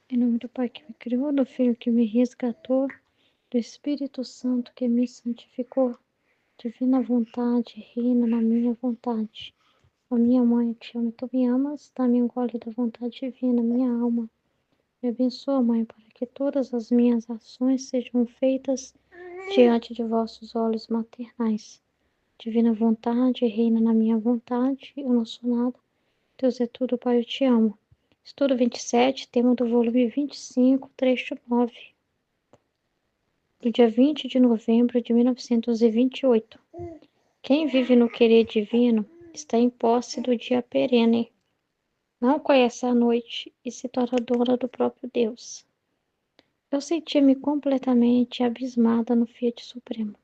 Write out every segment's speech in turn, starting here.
Em nome do Pai que me criou, do Filho que me resgatou, do Espírito Santo que me santificou. Divina vontade, reina na minha vontade. A minha mãe, eu te amo, tu me amas, dá-me um gole da vontade divina, minha alma. Me abençoa, Mãe, para que todas as minhas ações sejam feitas diante de vossos olhos maternais. Divina vontade, reina na minha vontade, eu não sou nada. Deus é tudo, Pai, eu te amo. Estudo 27, tema do volume 25, trecho 9, do dia 20 de novembro de 1928. Quem vive no querer divino está em posse do dia perene. Não conhece a noite e se torna dona do próprio Deus. Eu sentia-me completamente abismada no Fiat Supremo.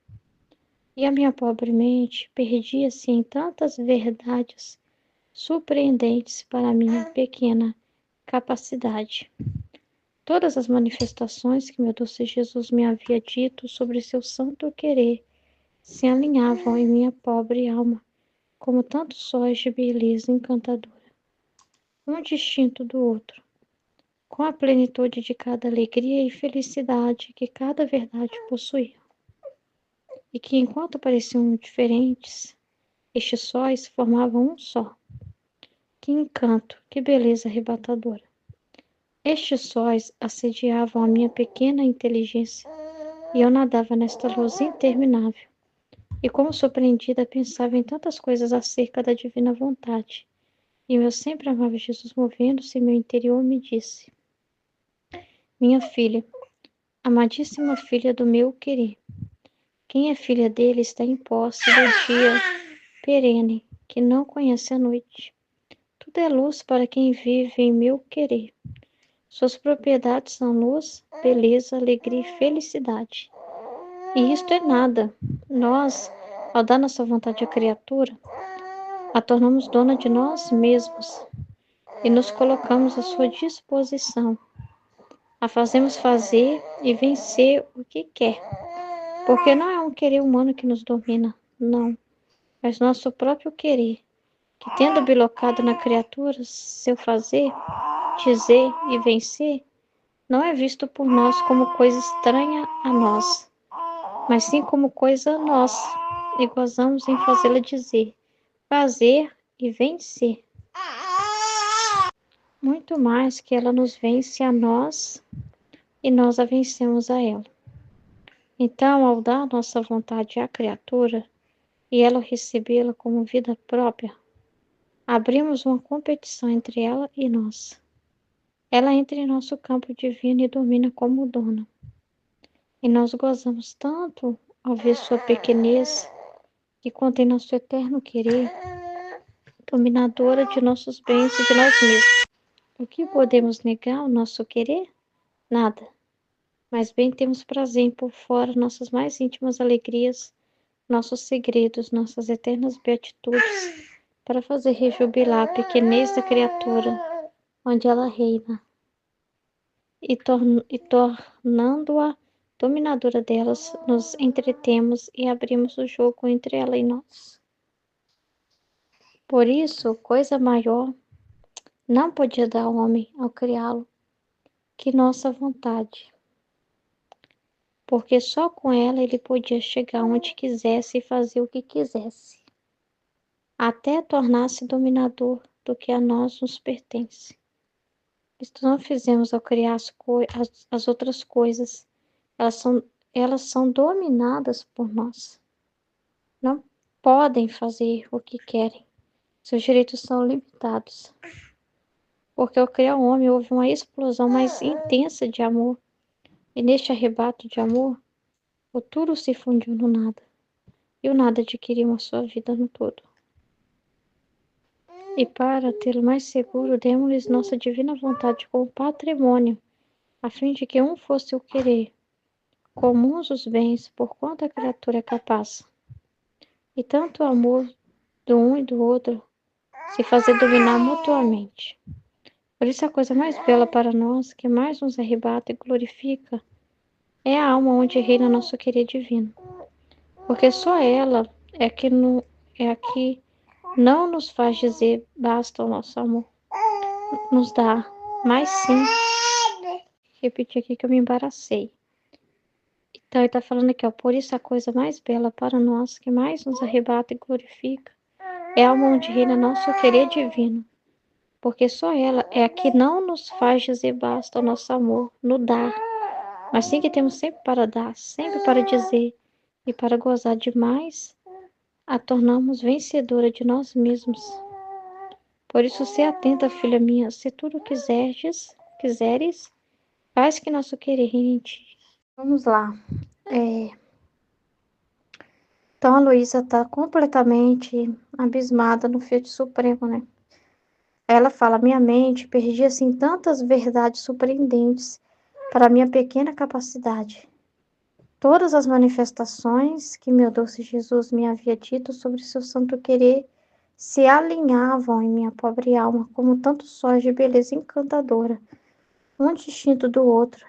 E a minha pobre mente perdia-se em tantas verdades surpreendentes para a minha pequena capacidade. Todas as manifestações que meu doce Jesus me havia dito sobre seu santo querer se alinhavam em minha pobre alma, como tantos sóis de beleza encantadora, um distinto do outro, com a plenitude de cada alegria e felicidade que cada verdade possuía, e que, enquanto pareciam diferentes, estes sóis formavam um só. Que encanto, que beleza arrebatadora! Estes sóis assediavam a minha pequena inteligência, e eu nadava nesta luz interminável, e como surpreendida pensava em tantas coisas acerca da divina vontade. E meu sempre amável Jesus, movendo-se em meu interior, me disse: minha filha, amadíssima filha do meu querer, quem é filha dele está em posse do dia perene, que não conhece a noite. Tudo é luz para quem vive em meu querer. Suas propriedades são luz, beleza, alegria e felicidade. E isto é nada. Nós, ao dar nossa vontade à criatura, a tornamos dona de nós mesmos e nos colocamos à sua disposição. A fazemos fazer e vencer o que quer. Porque não é um querer humano que nos domina, não, mas nosso próprio querer, que tendo bilocado na criatura seu fazer, dizer e vencer, não é visto por nós como coisa estranha a nós, mas sim como coisa nossa, e gozamos em fazê-la dizer, fazer e vencer. Muito mais que ela nos vence a nós e nós a vencemos a ela. Então, ao dar nossa vontade à criatura e ela recebê-la como vida própria, abrimos uma competição entre ela e nós. Ela entra em nosso campo divino e domina como dona. E nós gozamos tanto ao ver sua pequenez, que contém nosso eterno querer, dominadora de nossos bens e de nós mesmos. O que podemos negar ao nosso querer? Nada. Mas bem temos prazer em pôr fora nossas mais íntimas alegrias, nossos segredos, nossas eternas beatitudes, para fazer rejubilar a pequenez da criatura, onde ela reina, e tornando-a dominadora delas, nos entretemos e abrimos o jogo entre ela e nós. Por isso, coisa maior não podia dar ao homem ao criá-lo que nossa vontade, porque só com ela ele podia chegar onde quisesse e fazer o que quisesse, até tornar-se dominador do que a nós nos pertence. Isto não fizemos ao criar as outras coisas, elas são dominadas por nós. Não podem fazer o que querem, seus direitos são limitados. Porque ao criar o homem houve uma explosão mais intensa de amor, e neste arrebato de amor, o tudo se fundiu no nada, e o nada adquiriu uma sua vida no todo. E para tê-lo mais seguro, demos-lhes nossa divina vontade como patrimônio, a fim de que um fosse o querer, comuns os bens, por quanto a criatura é capaz. E tanto o amor do um e do outro se fazer dominar mutuamente. Por isso a coisa mais bela para nós, que mais nos arrebata e glorifica, é a alma onde reina nosso querer divino. Porque só ela é a que não nos faz dizer basta o nosso amor. Nos dá, mas sim repetir aqui que eu me embaracei. Então, ele tá falando aqui, ó, por isso a coisa mais bela para nós, que mais nos arrebata e glorifica, é a mão de reina nosso querer divino, porque só ela é a que não nos faz dizer basta o nosso amor, no dar, mas sim que temos sempre para dar, sempre para dizer, e para gozar demais, a tornamos vencedora de nós mesmos. Por isso, se atenta, filha minha, se tudo quiseres, faz que nosso querer reine em ti. Vamos lá. Então, a Luísa está completamente abismada no Fiat Supremo, né? Ela fala, minha mente perdia, assim, tantas verdades surpreendentes para minha pequena capacidade. Todas as manifestações que meu doce Jesus me havia dito sobre seu santo querer se alinhavam em minha pobre alma como tantos sóis de beleza encantadora, um distinto do outro,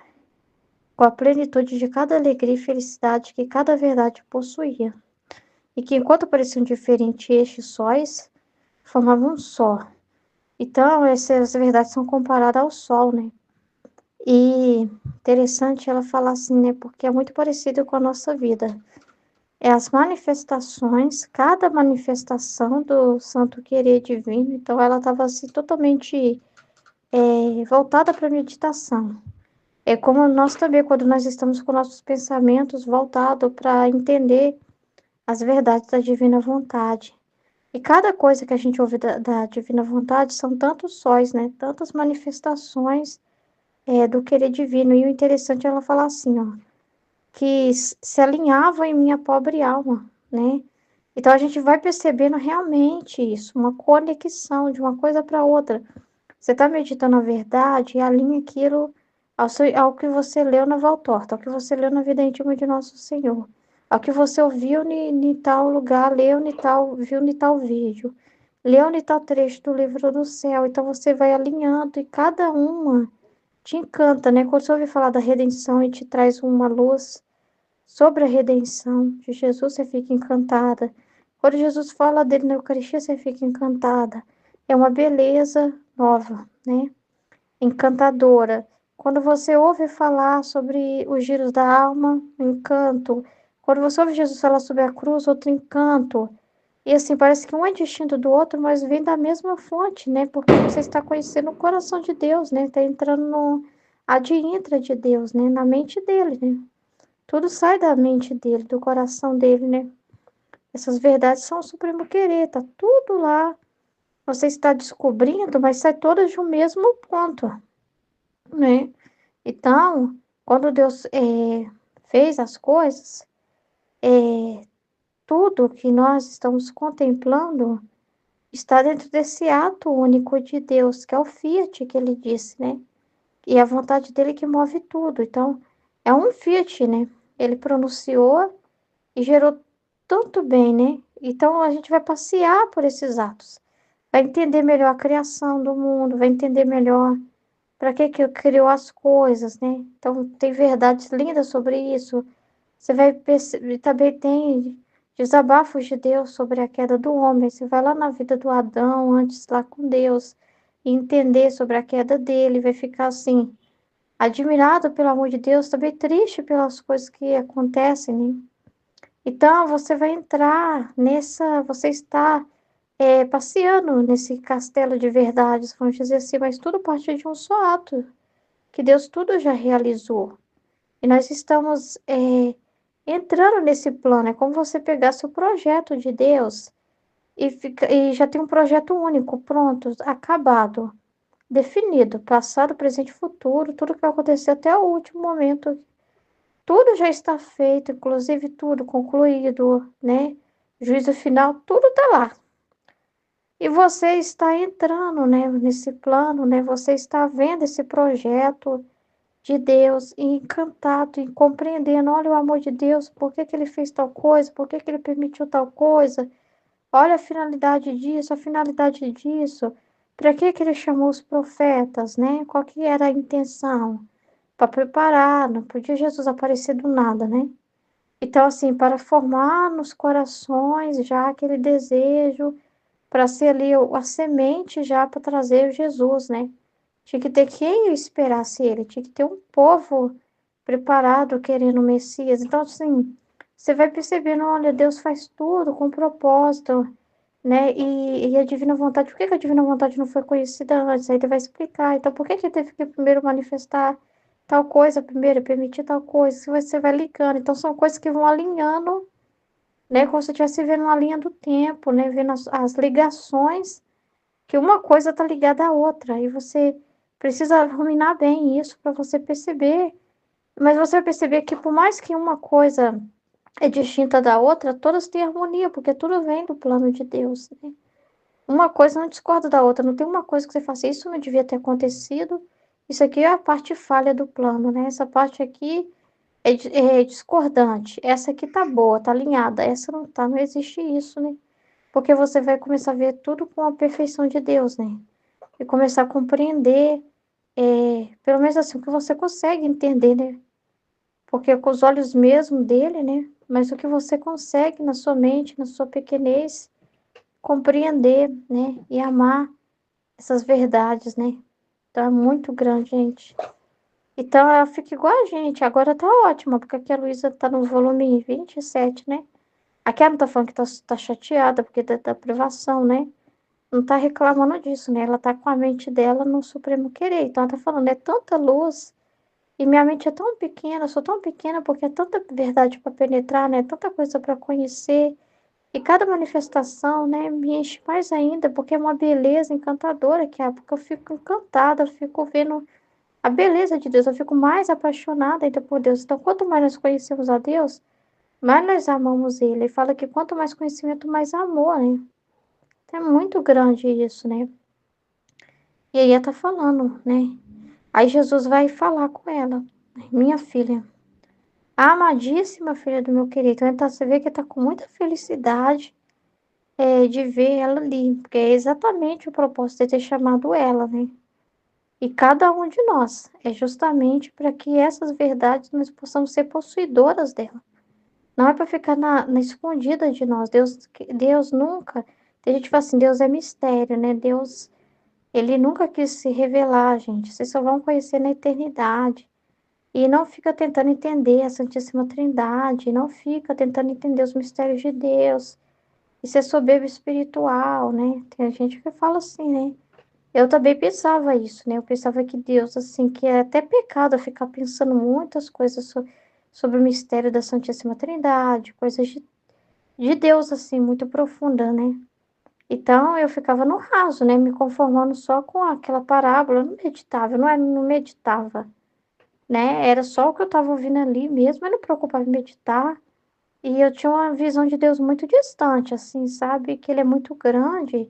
com a plenitude de cada alegria e felicidade que cada verdade possuía, e que enquanto pareciam diferentes estes sóis, formavam um só. Então, essas verdades são comparadas ao sol, né? E interessante ela falar assim, né? Porque é muito parecido com a nossa vida. É as manifestações, cada manifestação do santo querer divino. Então, ela estava assim, totalmente voltada para a meditação. É como nós também, quando nós estamos com nossos pensamentos voltados para entender as verdades da divina vontade. E cada coisa que a gente ouve da divina vontade são tantos sóis, né? Tantas manifestações do querer divino. E o interessante é ela falar assim, ó, que se alinhavam em minha pobre alma, né? Então a gente vai percebendo realmente isso, uma conexão de uma coisa para outra. Você está meditando a verdade e alinha aquilo ao que você leu na Valtorta, ao que você leu na vida íntima de Nosso Senhor, ao que você ouviu em tal lugar, viu em tal vídeo, leu em tal trecho do livro do céu. Então você vai alinhando e cada uma te encanta, né? Quando você ouve falar da redenção e te traz uma luz sobre a redenção de Jesus, você fica encantada. Quando Jesus fala dele na Eucaristia, você fica encantada. É uma beleza nova, né? Encantadora. Quando você ouve falar sobre os giros da alma, um encanto. Quando você ouve Jesus falar sobre a cruz, outro encanto. E assim, parece que um é distinto do outro, mas vem da mesma fonte, né? Porque você está conhecendo o coração de Deus, né? Está entrando no adiantra de Deus, né? Na mente dele, né? Tudo sai da mente dele, do coração dele, né? Essas verdades são o supremo querer, tá tudo lá. Você está descobrindo, mas sai todas de um mesmo ponto, né? Então, quando Deus fez as coisas, tudo que nós estamos contemplando está dentro desse ato único de Deus, que é o Fiat que ele disse, né? E é a vontade dele que move tudo. Então, é um Fiat, né? Ele pronunciou e gerou tanto bem, né? Então, a gente vai passear por esses atos. Vai entender melhor a criação do mundo, vai entender melhor para que criou as coisas, né? Então, tem verdades lindas sobre isso. Você vai perceber, também tem desabafos de Deus sobre a queda do homem. Você vai lá na vida do Adão, antes lá com Deus, e entender sobre a queda dele, vai ficar assim, admirado pelo amor de Deus, também triste pelas coisas que acontecem, né? Então, você vai entrar você está passeando nesse castelo de verdades, vamos dizer assim, mas tudo parte de um só ato, que Deus tudo já realizou. E nós estamos entrando nesse plano. É como você pegasse o projeto de Deus e já tem um projeto único, pronto, acabado, definido, passado, presente e futuro, tudo que vai acontecer até o último momento. Tudo já está feito, inclusive tudo concluído, né? Juízo final, tudo está lá. E você está entrando, né, nesse plano, né? Você está vendo esse projeto de Deus e encantado e compreendendo, olha o amor de Deus, por que que ele fez tal coisa, por que que ele permitiu tal coisa, olha a finalidade disso, a finalidade disso, para que que ele chamou os profetas, né? Qual que era a intenção? Para preparar, não podia Jesus aparecer do nada, né? Então, assim, para formar nos corações já aquele desejo, para ser ali a semente já para trazer Jesus, né? Tinha que ter quem esperasse ele, tinha que ter um povo preparado querendo o Messias. Então, assim, você vai percebendo, olha, Deus faz tudo com propósito, né? E a divina vontade, por que que a divina vontade não foi conhecida antes? Aí ele vai explicar. Então, por que que teve que primeiro manifestar tal coisa primeiro, permitir tal coisa? Se você vai ligando. Então, são coisas que vão alinhando, né? Como se você estivesse vendo uma linha do tempo, né? Vendo as ligações, que uma coisa está ligada à outra. E você precisa ruminar bem isso para você perceber. Mas você vai perceber que por mais que uma coisa é distinta da outra, todas têm harmonia, porque tudo vem do plano de Deus, né? Uma coisa não discorda da outra, não tem uma coisa que você faça, isso não devia ter acontecido, isso aqui é a parte falha do plano, né? Essa parte aqui é discordante, essa aqui tá boa, tá alinhada, essa não tá, não existe isso, né? Porque você vai começar a ver tudo com a perfeição de Deus, né? E começar a compreender, pelo menos assim, o que você consegue entender, né? Porque é com os olhos mesmo dele, né? Mas o que você consegue na sua mente, na sua pequenez, compreender, né? E amar essas verdades, né? Então é muito grande, gente. Então ela fica igual a gente. Agora tá ótima, porque aqui a Luísa tá no volume 27, né? Aqui ela não tá falando que tá chateada porque da privação, né? Não tá reclamando disso, né? Ela tá com a mente dela no supremo querer. Então ela tá falando, é tanta luz. E minha mente é tão pequena, eu sou tão pequena porque é tanta verdade para penetrar, né? Tanta coisa para conhecer. E cada manifestação, né, me enche mais ainda, porque é uma beleza encantadora que é, porque eu fico encantada, eu fico vendo a beleza de Deus, eu fico mais apaixonada ainda por Deus. Então, quanto mais nós conhecemos a Deus, mais nós amamos Ele. Ele fala que quanto mais conhecimento, mais amor, né? Então, é muito grande isso, né? E aí ela tá falando, né? Aí Jesus vai falar com ela, minha filha. Amadíssima filha do meu querido. Então, você vê que está com muita felicidade de ver ela ali, porque é exatamente o propósito de ter chamado ela, né? E cada um de nós é justamente para que essas verdades nós possamos ser possuidoras dela. Não é para ficar na escondida de nós. Deus nunca. Tem gente que fala assim, Deus é mistério, né? Deus, ele nunca quis se revelar, gente. Vocês só vão conhecer na eternidade. E não fica tentando entender a Santíssima Trindade, não fica tentando entender os mistérios de Deus. Isso é soberba espiritual, né? Tem gente que fala assim, né? Eu também pensava isso, né? Eu pensava que Deus, assim, que é até pecado eu ficar pensando muitas coisas sobre o mistério da Santíssima Trindade, coisas de Deus, assim, muito profunda, né? Então eu ficava no raso, né? Me conformando só com aquela parábola, eu não meditava, não meditava, né? Era só o que eu estava ouvindo ali mesmo, eu não me preocupava em meditar. E eu tinha uma visão de Deus muito distante, assim, sabe? Que ele é muito grande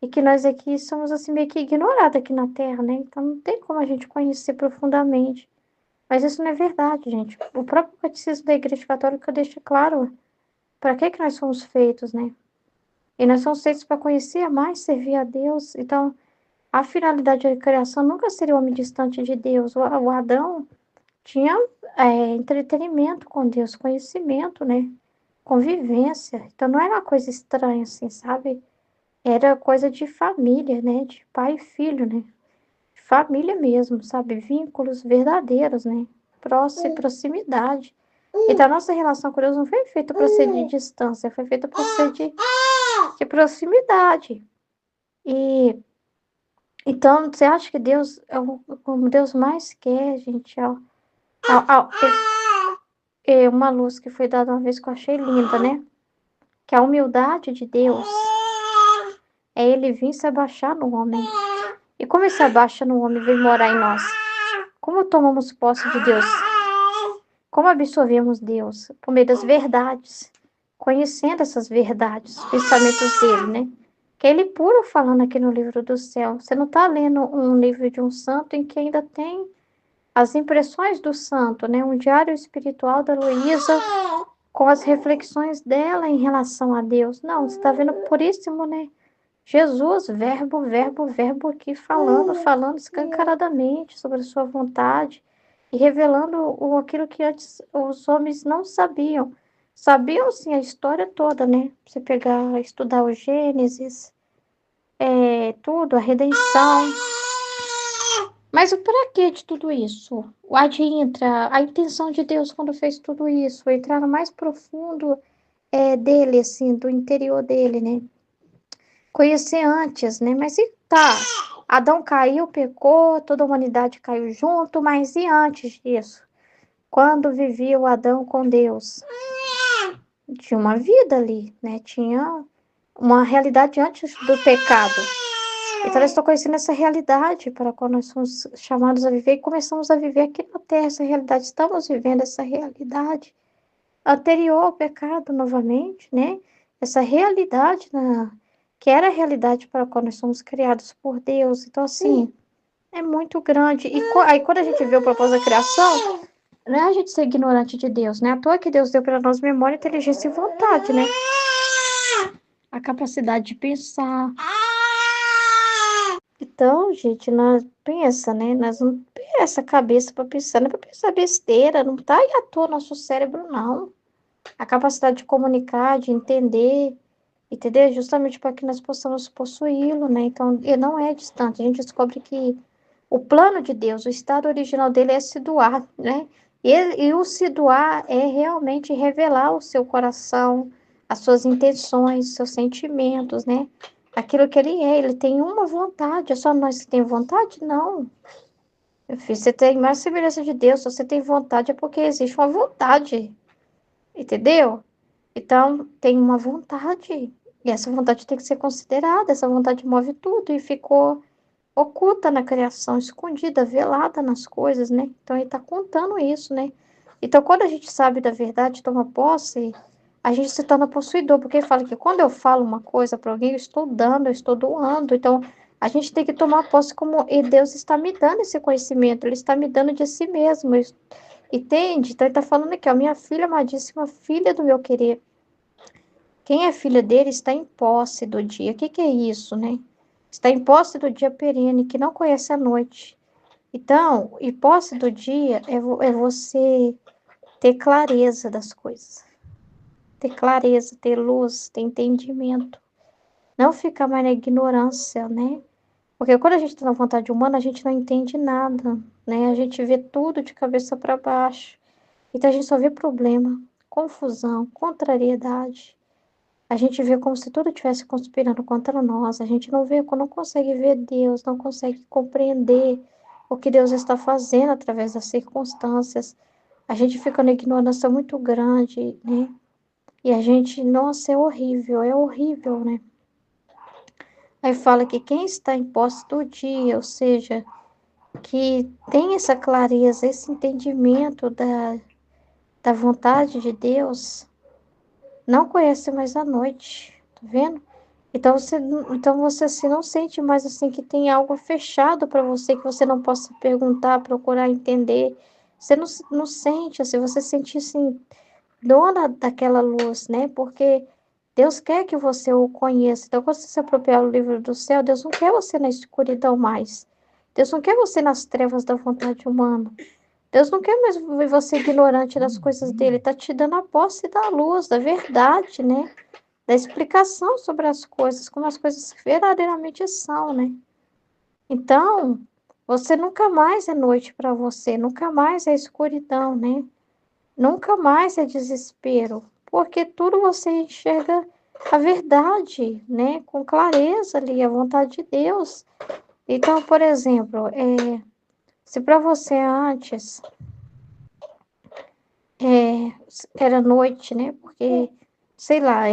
e que nós aqui somos, assim, meio que ignorados aqui na Terra, né? Então não tem como a gente conhecer profundamente. Mas isso não é verdade, gente. O próprio Catecismo da Igreja Católica deixa claro para que que nós somos feitos, né? E nós somos feitos para conhecer, amar e servir a Deus. Então, a finalidade da criação nunca seria o homem distante de Deus. O Adão tinha entretenimento com Deus, conhecimento, né? Convivência. Então não era uma coisa estranha, assim, sabe? Era coisa de família, né? De pai e filho, né? Família mesmo, sabe? Vínculos verdadeiros, né? Proximidade. Então a nossa relação com Deus não foi feita para ser de distância, foi feita para ser de proximidade. E então você acha que Deus é como Deus mais quer, gente? É uma luz que foi dada uma vez que eu achei linda, né? Que a humildade de Deus é ele vir se abaixar no homem. E como ele se abaixa no homem e vem morar em nós? Como tomamos posse de Deus? Como absorvemos Deus? Por meio das verdades. Conhecendo essas verdades, os pensamentos dele, né? Que ele puro falando aqui no livro do céu. Você não está lendo um livro de um santo em que ainda tem as impressões do santo, né? Um diário espiritual da Luísa com as reflexões dela em relação a Deus. Não, você está vendo puríssimo, né? Jesus, verbo, verbo, verbo aqui falando escancaradamente sobre a sua vontade e revelando aquilo que antes os homens não sabiam. Sabiam, sim, a história toda, né? Você pegar, estudar o Gênesis, tudo, a redenção. Mas o para quê de tudo isso? O adentra, a intenção de Deus quando fez tudo isso, foi entrar no mais profundo dele, assim, do interior dele, né? Conhecer antes, né? Mas e tá, Adão caiu, pecou, toda a humanidade caiu junto, mas e antes disso? Quando vivia o Adão com Deus? Tinha uma vida ali, né? Tinha uma realidade antes do pecado. Então, nós estamos conhecendo essa realidade para quando nós somos chamados a viver e começamos a viver aqui na Terra essa realidade. Estamos vivendo essa realidade anterior ao pecado novamente, né? Essa realidade que era a realidade para quando nós somos criados por Deus. Então, assim, é muito grande. E aí, quando a gente vê o propósito da criação, não é a gente ser ignorante de Deus, né? À toa que Deus deu para nós memória, inteligência e vontade, né? A capacidade de pensar. Então, gente, nós pensa, né? Nós não temos essa cabeça para pensar, não é para pensar besteira, não tá aí à toa nosso cérebro, não. A capacidade de comunicar, de entender, entender? Justamente para que nós possamos possuí-lo, né? Então, ele não é distante. A gente descobre que o plano de Deus, o estado original dele é se doar, né? E o se doar é realmente revelar o seu coração, as suas intenções, seus sentimentos, né? Aquilo que ele tem uma vontade, é só nós que temos vontade? Não. Meu filho, você tem mais semelhança de Deus, se você tem vontade é porque existe uma vontade, entendeu? Então, tem uma vontade, e essa vontade tem que ser considerada, essa vontade move tudo, e ficou oculta na criação, escondida, velada nas coisas, né? Então ele está contando isso, né? Então, quando a gente sabe da verdade, toma posse, a gente se torna possuidor, porque ele fala que quando eu falo uma coisa para alguém, eu estou dando, eu estou doando. Então, a gente tem que tomar posse como e Deus está me dando esse conhecimento, Ele está me dando de si mesmo, entende? Então, ele está falando aqui, ó, minha filha amadíssima, filha do meu querer. Quem é filha dele está em posse do dia. O que que é isso, né? Está em posse do dia perene, que não conhece a noite. Então, e posse do dia é você ter clareza das coisas. Ter clareza, ter luz, ter entendimento. Não ficar mais na ignorância, né? Porque quando a gente está na vontade humana, a gente não entende nada, né? A gente vê tudo de cabeça para baixo. Então, a gente só vê problema, confusão, contrariedade. A gente vê como se tudo estivesse conspirando contra nós. A gente não vê, não consegue ver Deus, não consegue compreender o que Deus está fazendo através das circunstâncias. A gente fica numa ignorância muito grande, né? E a gente, nossa, é horrível, né? Aí fala que quem está em posse do dia, ou seja, que tem essa clareza, esse entendimento da vontade de Deus, não conhece mais a noite, tá vendo? Então você assim, não sente mais assim que tem algo fechado para você que você não possa perguntar, procurar entender. Você não sente, assim, você sente assim, dona daquela luz, né? Porque Deus quer que você o conheça. Então, quando você se apropriar do livro do céu, Deus não quer você na escuridão mais. Deus não quer você nas trevas da vontade humana. Deus não quer mais ver você ignorante das coisas dele. Está te dando a posse da luz, da verdade, né? Da explicação sobre as coisas, como as coisas verdadeiramente são, né? Então, você nunca mais é noite para você, nunca mais é escuridão, né? Nunca mais é desespero, porque tudo você enxerga a verdade, né? Com clareza ali, a vontade de Deus. Então, por exemplo, se para você antes era noite, né? Porque, sei lá,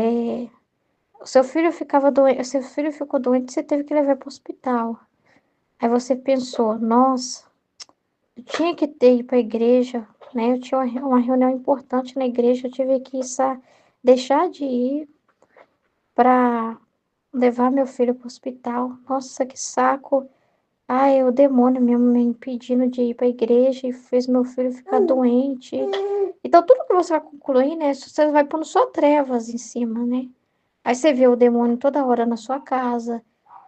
o seu filho ficava doente, seu filho ficou doente, você teve que levar para o hospital. Aí você pensou, nossa, eu tinha que ter ido para a igreja, né? Eu tinha uma reunião importante na igreja, eu tive que deixar de ir para levar meu filho para o hospital. Nossa, que saco. Ai, o demônio mesmo me impedindo de ir para a igreja e fez meu filho ficar doente. Então, tudo que você vai concluir, né? Você vai pondo só trevas em cima, né? Aí você vê o demônio toda hora na sua casa,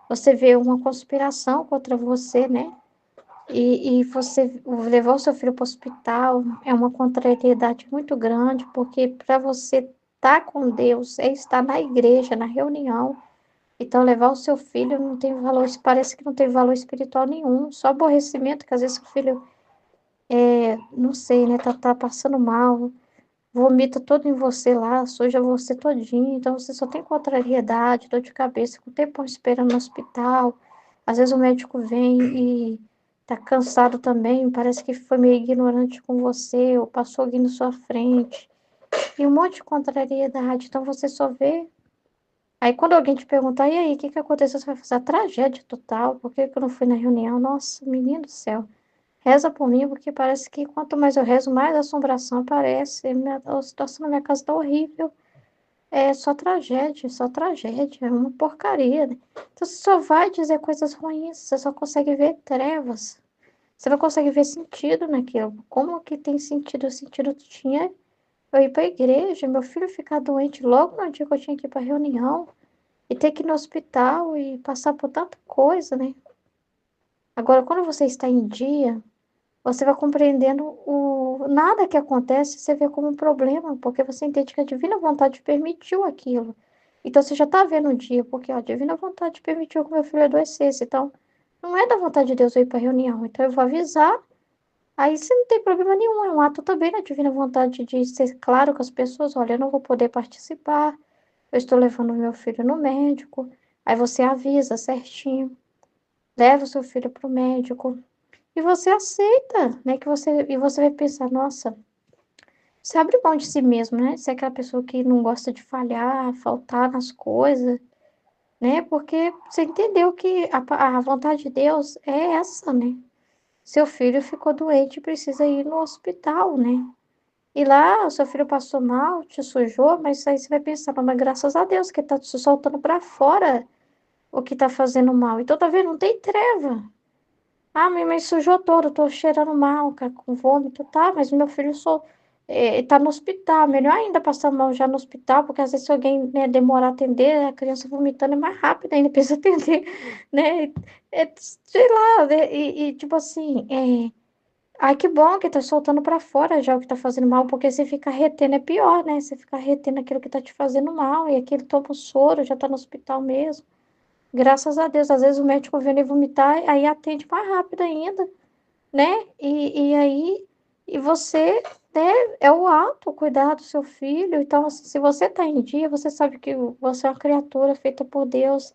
você vê uma conspiração contra você, né? E você levar o seu filho para o hospital é uma contrariedade muito grande, porque para você estar com Deus é estar na igreja, na reunião. Então, levar o seu filho não tem valor, parece que não tem valor espiritual nenhum, só aborrecimento, que às vezes o filho, não sei, né, tá passando mal, vomita todo em você lá, suja você todinho, então você só tem contrariedade, dor de cabeça, com o tempo esperando no hospital. Às vezes o médico vem e tá cansado também, parece que foi meio ignorante com você, ou passou alguém na sua frente, e um monte de contrariedade, então você só vê. Aí quando alguém te perguntar, e aí, o que que aconteceu? Você vai fazer a tragédia total, por que que eu não fui na reunião? Nossa, menino do céu. Reza por mim, porque parece que quanto mais eu rezo, mais assombração aparece. A situação na minha casa tá horrível. É só tragédia, é uma porcaria, né? Então você só vai dizer coisas ruins, você só consegue ver trevas. Você não consegue ver sentido naquilo. Como que tem sentido? O sentido tinha eu ir para a igreja, meu filho ficar doente logo no dia que eu tinha que ir para reunião e ter que ir no hospital e passar por tanta coisa, né? Agora, quando você está em dia, você vai compreendendo nada que acontece, você vê como um problema, porque você entende que a divina vontade permitiu aquilo. Então, você já está vendo o dia, porque ó, a divina vontade permitiu que meu filho adoecesse. Então, não é da vontade de Deus eu ir para a reunião. Então, eu vou avisar. Aí você não tem problema nenhum, é um ato também da divina vontade de ser claro com as pessoas, olha, eu não vou poder participar, eu estou levando meu filho no médico. Aí você avisa certinho, leva o seu filho para o médico, e você aceita, né? E você vai pensar, nossa, você abre mão de si mesmo, né? Você é aquela pessoa que não gosta de falhar, faltar nas coisas, né? Porque você entendeu que a vontade de Deus é essa, né? Seu filho ficou doente e precisa ir no hospital, né? E lá, o seu filho passou mal, te sujou, mas aí você vai pensar, mas graças a Deus que tá te soltando para fora o que tá fazendo mal. Então, tá vendo? Não tem treva. Ah, mas sujou todo, tô cheirando mal, cara, com vômito, tá? Mas meu filho só tá no hospital. Melhor ainda passar mal já no hospital, porque às vezes se alguém, né, demorar a atender, a criança vomitando é mais rápido ainda, precisa atender, né? Sei lá, né? Tipo assim, ai, que bom que tá soltando pra fora já o que tá fazendo mal, porque se ficar retendo é pior, né? Você ficar retendo aquilo que tá te fazendo mal, e aquele toma o soro, já tá no hospital mesmo. Graças a Deus, às vezes o médico vem ele vomitar, aí atende mais rápido ainda, né? E aí, e você, né, é o ato, cuidar do seu filho. Então, assim, se você tá em dia, você sabe que você é uma criatura feita por Deus,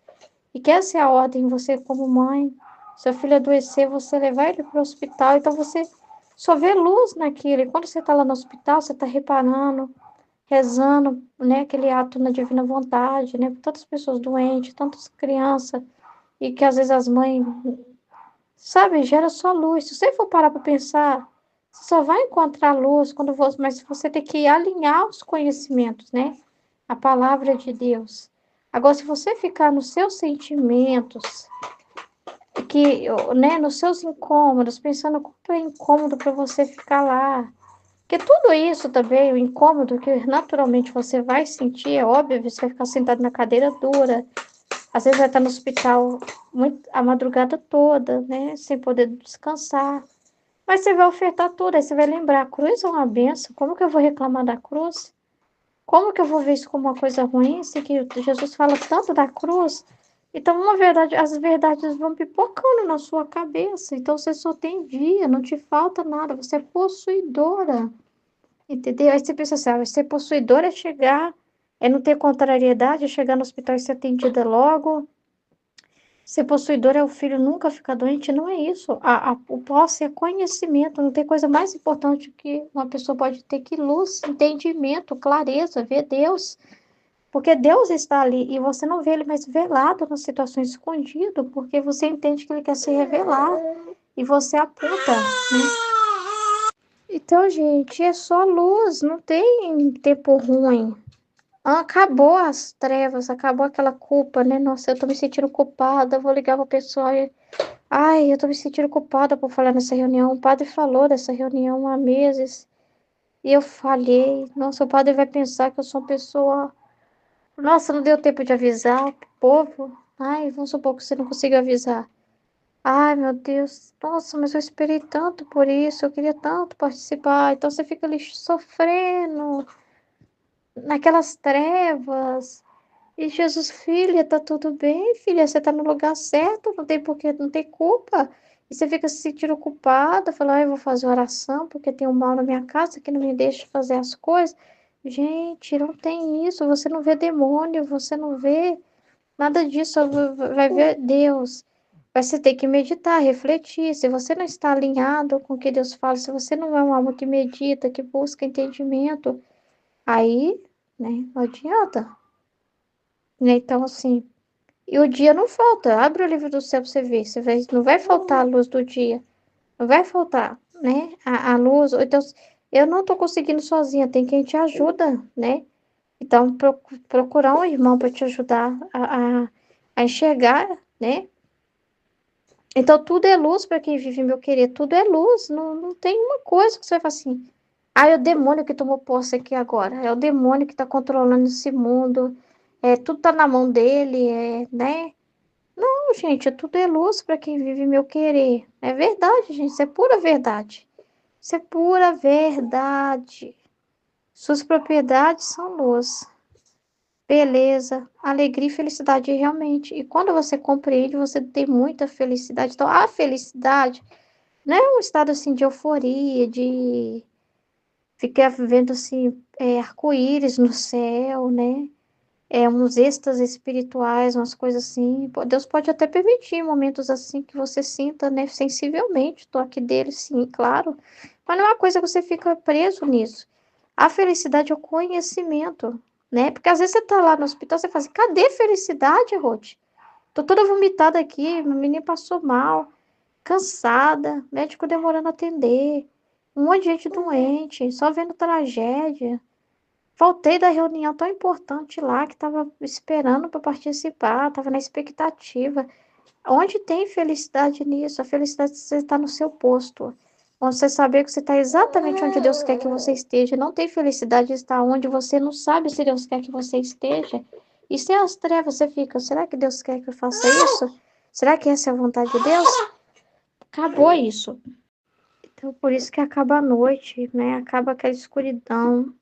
e que essa é a ordem, você como mãe, seu filho adoecer, você levar ele para o hospital, então você só vê luz naquilo. E quando você tá lá no hospital, você tá reparando, rezando, né, aquele ato na divina vontade, né, por tantas pessoas doentes, tantas crianças, e que às vezes as mães, sabe, gera só luz. Se você for parar para pensar, você só vai encontrar luz quando você, mas você tem que alinhar os conhecimentos, né? A palavra de Deus. Agora, se você ficar nos seus sentimentos, que, né, nos seus incômodos, pensando quanto é incômodo para você ficar lá, porque tudo isso também, o incômodo que naturalmente você vai sentir, é óbvio, você vai ficar sentado na cadeira dura, às vezes vai estar no hospital a madrugada toda, né? Sem poder descansar. Mas você vai ofertar tudo, aí você vai lembrar, a cruz é uma benção, como que eu vou reclamar da cruz? Como que eu vou ver isso como uma coisa ruim, se que Jesus fala tanto da cruz? Então, uma verdade, as verdades vão pipocando na sua cabeça. Então, você só tem dia, não te falta nada, você é possuidora. Entendeu? Aí você pensa assim, ah, ser possuidora é chegar, é não ter contrariedade, é chegar no hospital e ser atendida logo. Ser possuidor é o filho nunca ficar doente, não é isso. O posse é conhecimento, não tem coisa mais importante que uma pessoa pode ter que luz, entendimento, clareza, ver Deus. Porque Deus está ali e você não vê ele mais velado nas situações escondido, porque você entende que ele quer se revelar e você aponta, né? Então, gente, é só luz, não tem tempo ruim. Acabou as trevas, acabou aquela culpa, né? Nossa, eu tô me sentindo culpada, vou ligar pro pessoal e... Ai, eu tô me sentindo culpada por falar nessa reunião. O padre falou dessa reunião há meses e eu falhei. Nossa, o padre vai pensar que eu sou uma pessoa... Nossa, não deu tempo de avisar o povo. Ai, vamos supor que você não conseguiu avisar. Ai, meu Deus. Nossa, mas eu esperei tanto por isso, eu queria tanto participar. Então você fica ali sofrendo, naquelas trevas. E Jesus, filha, tá tudo bem, filha, você tá no lugar certo, não tem porquê, não tem culpa. E você fica se sentindo culpada, fala, eu vou fazer oração porque tem um mal na minha casa que não me deixa fazer as coisas. Gente, não tem isso, você não vê demônio, você não vê nada disso, só vai ver Deus. Você tem que meditar, refletir. Se você não está alinhado com o que Deus fala, se você não é uma alma que medita, que busca entendimento, aí, né, não adianta. Né? Então, assim, e o dia não falta. Abre o livro do céu pra você ver. Você vai, não vai faltar a luz do dia. Não vai faltar, né? A luz. Então, eu não tô conseguindo sozinha. Tem quem te ajuda, né? Então, procurar um irmão para te ajudar a enxergar, né? Então, tudo é luz para quem vive, meu querido. Tudo é luz. Não, não tem uma coisa que você vai falar assim. Ah, é o demônio que tomou posse aqui agora. É o demônio que está controlando esse mundo. É, tudo tá na mão dele, né? Não, gente, tudo é luz para quem vive meu querer. É verdade, gente. Isso é pura verdade. Isso é pura verdade. Suas propriedades são luz. Beleza, alegria e felicidade realmente. E quando você compreende, você tem muita felicidade. Então, a felicidade não é um estado assim de euforia, de ficar vendo assim, arco-íris no céu, né? Uns êxtases espirituais, umas coisas assim. Deus pode até permitir momentos assim que você sinta, né, sensivelmente o toque dele, sim, claro. Mas não é uma coisa que você fica preso nisso. A felicidade é o conhecimento, né? Porque às vezes você tá lá no hospital, você fala assim, cadê felicidade, Ruth? Tô toda vomitada aqui, meu menino passou mal, cansada, médico demorando a atender, um monte de gente doente, só vendo tragédia. Voltei da reunião tão importante lá que estava esperando para participar, estava na expectativa. Onde tem felicidade nisso? A felicidade de você estar no seu posto. Onde você saber que você está exatamente onde Deus quer que você esteja. Não tem felicidade de estar onde você não sabe se Deus quer que você esteja. E se as trevas você fica, será que Deus quer que eu faça isso? Será que essa é a vontade de Deus? Acabou isso. Então, por isso que acaba a noite, né? Acaba aquela escuridão,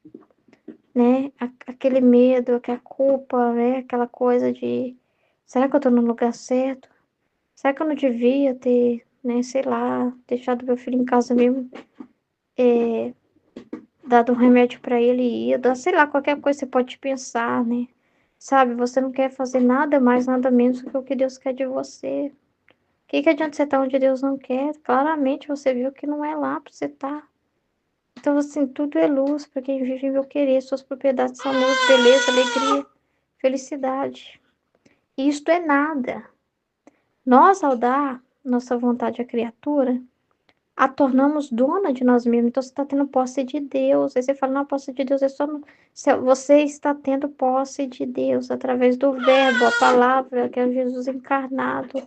né? Aquele medo, aquela culpa, né? Aquela coisa de, será que eu tô no lugar certo? Será que eu não devia ter, né, sei lá, deixado meu filho em casa mesmo, dado um remédio para ele e ido, sei lá, qualquer coisa você pode pensar, né? Sabe, você não quer fazer nada mais, nada menos do que o que Deus quer de você. O que adianta você estar onde Deus não quer? Claramente você viu que não é lá para você estar. Então, assim, tudo é luz para quem vive em meu querer. Suas propriedades são luz, beleza, alegria, felicidade. E isto é nada. Nós, ao dar nossa vontade à criatura, a tornamos dona de nós mesmos. Então, você está tendo posse de Deus. Aí você fala, não, a posse de Deus é só... Você está tendo posse de Deus através do verbo, a palavra, que é Jesus encarnado.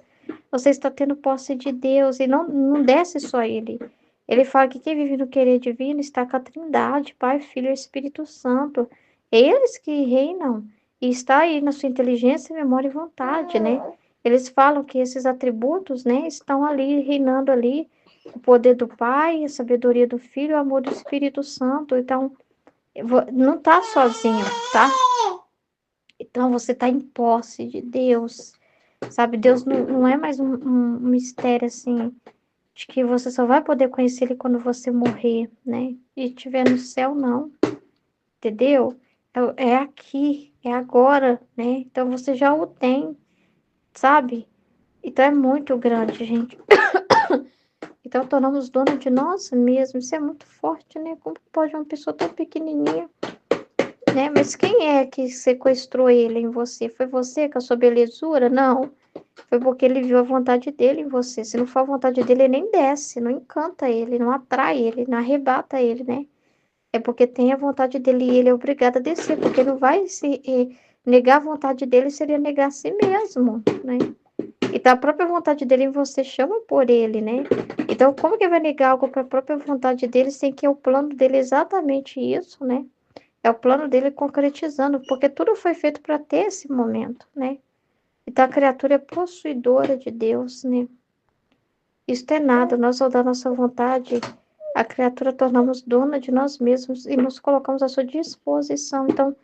Você está tendo posse de Deus. E não desce só Ele. Ele fala que quem vive no querer divino está com a Trindade, Pai, Filho e Espírito Santo. Eles que reinam. E está aí na sua inteligência, memória e vontade, né? Eles falam que esses atributos, né, estão ali, reinando ali, o poder do Pai, a sabedoria do Filho, o amor do Espírito Santo. Então, não está sozinho, tá? Então, você está em posse de Deus, sabe? Deus não é mais um mistério, assim, de que você só vai poder conhecer Ele quando você morrer, né? E estiver no céu, não, entendeu? É aqui, é agora, né? Então, você já o tem, sabe? Então, é muito grande, gente. Então, tornamos dono de nós mesmos. Isso é muito forte, né? Como pode uma pessoa tão pequenininha, né? Mas quem é que sequestrou ele em você? Foi você com a sua belezura? Não. Foi porque ele viu a vontade dele em você. Se não for a vontade dele, ele nem desce, não encanta ele, não atrai ele, não arrebata ele, né? É porque tem a vontade dele e ele é obrigado a descer, porque não vai se negar a vontade dele seria negar a si mesmo, né? Então, a própria vontade dele em você chama por ele, né? Então, como que vai negar algo para a própria vontade dele sem que é o plano dele exatamente isso, né? É o plano dele concretizando, porque tudo foi feito para ter esse momento, né? Então, a criatura é possuidora de Deus, né? Isso é nada, nós, ao dar nossa vontade, a criatura tornamos dona de nós mesmos e nos colocamos à sua disposição. Então,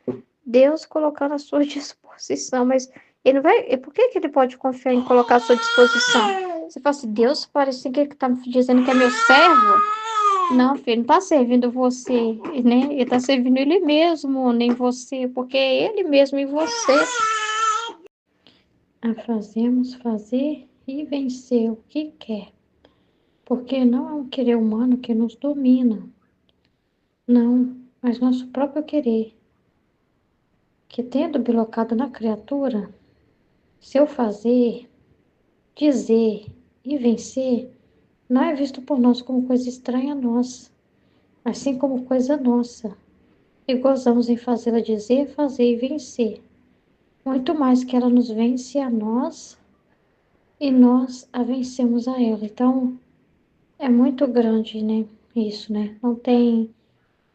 Deus colocando à sua disposição, mas ele não vai. Por que ele pode confiar em colocar à sua disposição? Você fala assim, Deus parece que ele tá me dizendo que é meu servo. Não, filho, não tá servindo você, né? Ele tá servindo ele mesmo, nem você, porque é ele mesmo em você. A fazemos fazer e vencer o que quer, porque não é um querer humano que nos domina, não, mas nosso próprio querer, que tendo bilocado na criatura, seu fazer, dizer e vencer, não é visto por nós como coisa estranha a nós, mas sim como coisa nossa, e gozamos em fazê-la dizer, fazer e vencer, muito mais que ela nos vence a nós e nós a vencemos a ela. Então, é muito grande, né? Isso, né? Não tem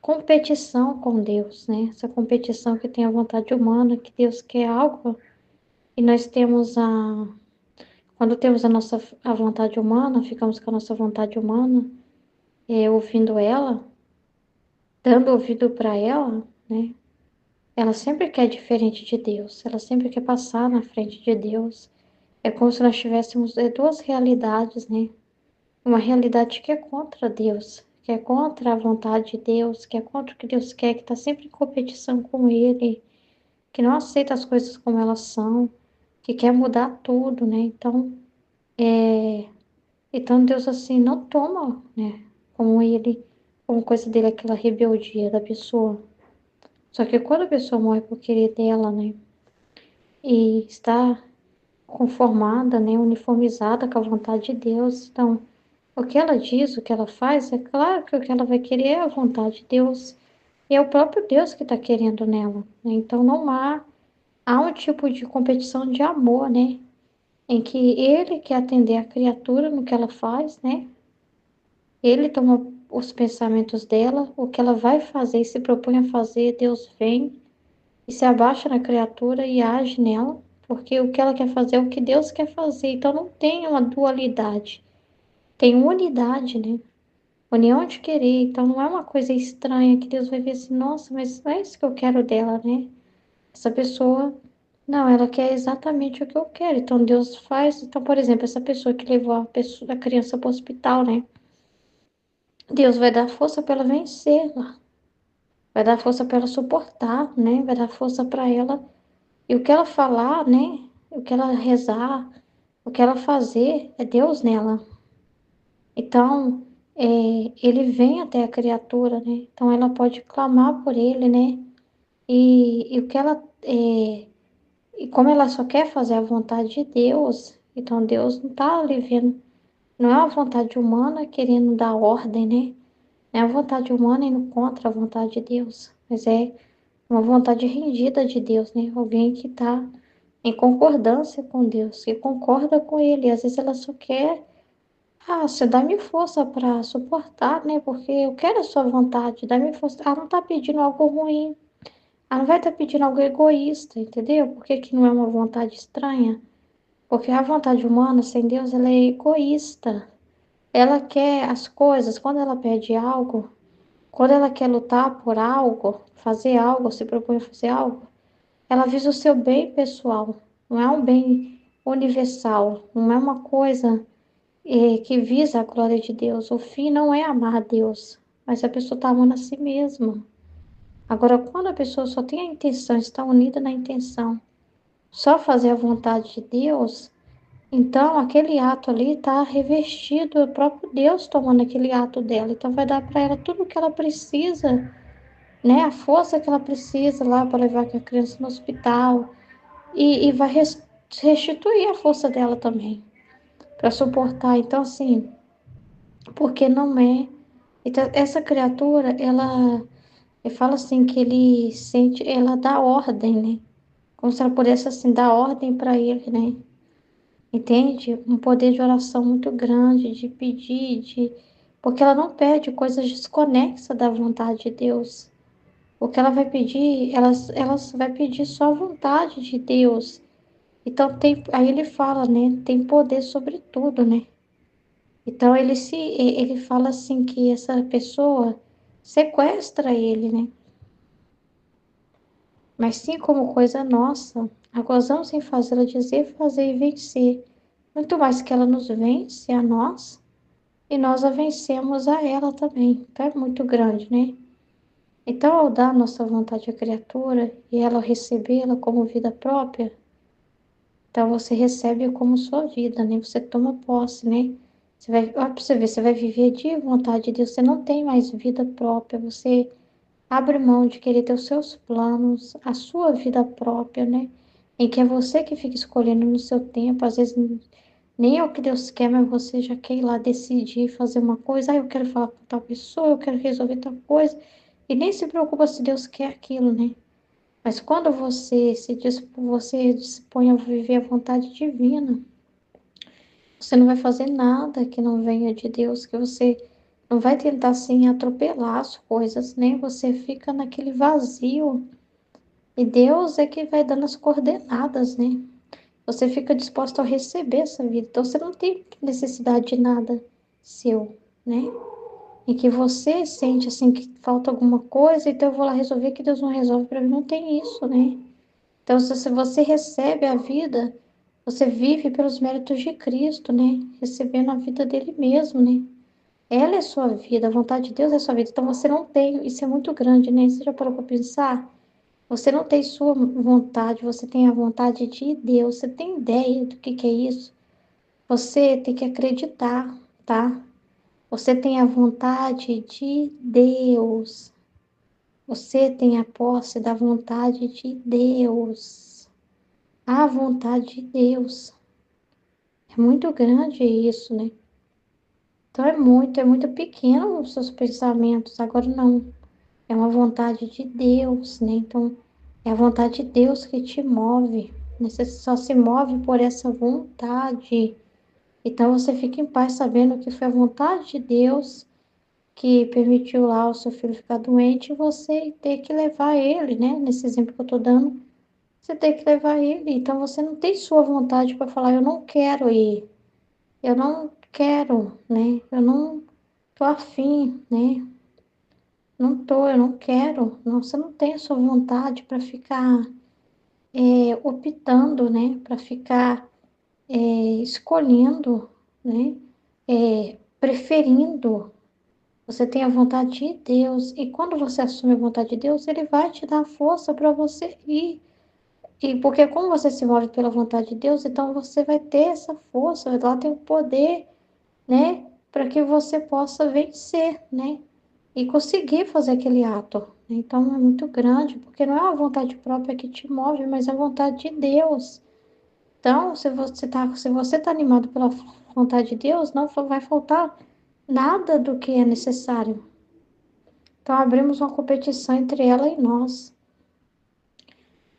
competição com Deus, né? Essa competição que tem a vontade humana, que Deus quer algo e nós temos quando temos a vontade humana, ficamos com a nossa vontade humana, ouvindo ela, dando ouvido para ela, né? Ela sempre quer diferente de Deus, ela sempre quer passar na frente de Deus. É como se nós tivéssemos duas realidades, né? Uma realidade que é contra Deus, que é contra a vontade de Deus, que é contra o que Deus quer, que está sempre em competição com Ele, que não aceita as coisas como elas são, que quer mudar tudo, né? Então Deus assim não toma, né? Como coisa dele, aquela rebeldia da pessoa. Só que quando a pessoa morre por querer dela, né? E está conformada, né? Uniformizada com a vontade de Deus, então o que ela diz, o que ela faz, é claro que o que ela vai querer é a vontade de Deus. E é o próprio Deus que está querendo nela, né? Então não há um tipo de competição de amor, né? Em que ele quer atender a criatura no que ela faz, né? Ele toma os pensamentos dela, o que ela vai fazer e se propõe a fazer, Deus vem e se abaixa na criatura e age nela, porque o que ela quer fazer é o que Deus quer fazer. Então não tem uma dualidade, tem unidade, né? União de querer, então não é uma coisa estranha que Deus vai ver assim, nossa, mas não é isso que eu quero dela, né? Essa pessoa, não, ela quer exatamente o que eu quero. Então Deus faz, então, por exemplo, essa pessoa que levou a criança para o hospital, né? Deus vai dar força para ela vencer, vai dar força para ela suportar, né? Vai dar força para ela. E o que ela falar, né? O que ela rezar, o que ela fazer, é Deus nela. Então, ele vem até a criatura, né? Então, ela pode clamar por ele, né? E o que ela. E como ela só quer fazer a vontade de Deus, então Deus não está ali vendo. Não é uma vontade humana querendo dar ordem, né? Não é a vontade humana indo contra a vontade de Deus, mas é uma vontade rendida de Deus, né? Alguém que está em concordância com Deus, que concorda com Ele. Às vezes ela só quer, você dá-me força para suportar, né? Porque eu quero a sua vontade, dá-me força. Ela não está pedindo algo ruim, ela não vai estar pedindo algo egoísta, entendeu? Por que que não é uma vontade estranha? Porque a vontade humana sem Deus, ela é egoísta. Ela quer as coisas, quando ela pede algo, quando ela quer lutar por algo, fazer algo, se propõe a fazer algo, ela visa o seu bem pessoal, não é um bem universal, não é uma coisa que visa a glória de Deus. O fim não é amar a Deus, mas a pessoa está amando a si mesma. Agora, quando a pessoa só tem a intenção, está unida na intenção, só fazer a vontade de Deus, então aquele ato ali está revestido, o próprio Deus tomando aquele ato dela. Então vai dar para ela tudo o que ela precisa, né? A força que ela precisa lá para levar a criança no hospital e vai restituir a força dela também para suportar. Então, assim, porque não é. Então, essa criatura, ela fala assim que ele sente, ela dá ordem, né? Como se ela pudesse, assim, dar ordem para ele, né? Entende? Um poder de oração muito grande, de pedir, porque ela não pede coisas desconexas da vontade de Deus. O que ela vai pedir, ela vai pedir só a vontade de Deus. Então, aí ele fala, né? Tem poder sobre tudo, né? Então, ele fala assim que essa pessoa sequestra ele, né? mas sim como coisa nossa, a gozamos em fazê-la dizer, fazer e vencer, muito mais que ela nos vence a nós, e nós a vencemos a ela também. Então é muito grande, né? Então, ao dar nossa vontade à criatura e ela recebê-la como vida própria, então você recebe como sua vida, né? Você toma posse, né? Você vai, olha pra você ver, você vai viver de vontade de Deus, você não tem mais vida própria, você abre mão de querer ter os seus planos, a sua vida própria, né? Em que é você que fica escolhendo no seu tempo, às vezes nem é o que Deus quer, mas você já quer ir lá decidir fazer uma coisa, ah, eu quero falar com tal pessoa, eu quero resolver tal coisa, e nem se preocupa se Deus quer aquilo, né? Mas quando você dispõe a viver a vontade divina, você não vai fazer nada que não venha de Deus, que você não vai tentar assim atropelar as coisas, né? Você fica naquele vazio e Deus é que vai dando as coordenadas, né? Você fica disposto a receber essa vida. Então você não tem necessidade de nada seu, né? E que você sente assim que falta alguma coisa, então eu vou lá resolver que Deus não resolve para mim. Não tem isso, né? Então, se você recebe a vida, você vive pelos méritos de Cristo, né? Recebendo a vida dele mesmo, né? Ela é sua vida, a vontade de Deus é sua vida. Então, você não tem, isso é muito grande, né? Você já parou para pensar? Você não tem sua vontade, você tem a vontade de Deus. Você tem ideia do que é isso? Você tem que acreditar, tá? Você tem a vontade de Deus. Você tem a posse da vontade de Deus. A vontade de Deus. É muito grande isso, né? Então é muito pequeno os seus pensamentos. Agora não. É uma vontade de Deus, né? Então é a vontade de Deus que te move. Né? Você só se move por essa vontade. Então você fica em paz sabendo que foi a vontade de Deus que permitiu lá o seu filho ficar doente e você ter que levar ele, né? Nesse exemplo que eu tô dando, você tem que levar ele. Então você não tem sua vontade para falar, eu não quero ir. Eu não quero, né? Eu não tô afim, né? Não tô, eu não quero. Não, você não tem a sua vontade para ficar optando, né? Para ficar escolhendo, né? Preferindo. Você tem a vontade de Deus. E quando você assume a vontade de Deus, Ele vai te dar força para você ir. E porque como você se move pela vontade de Deus, então você vai ter essa força, lá tem o poder, né, para que você possa vencer, né, e conseguir fazer aquele ato. Então é muito grande, porque não é a vontade própria que te move, mas é a vontade de Deus. Então, se você tá animado pela vontade de Deus, não vai faltar nada do que é necessário. Então abrimos uma competição entre ela e nós.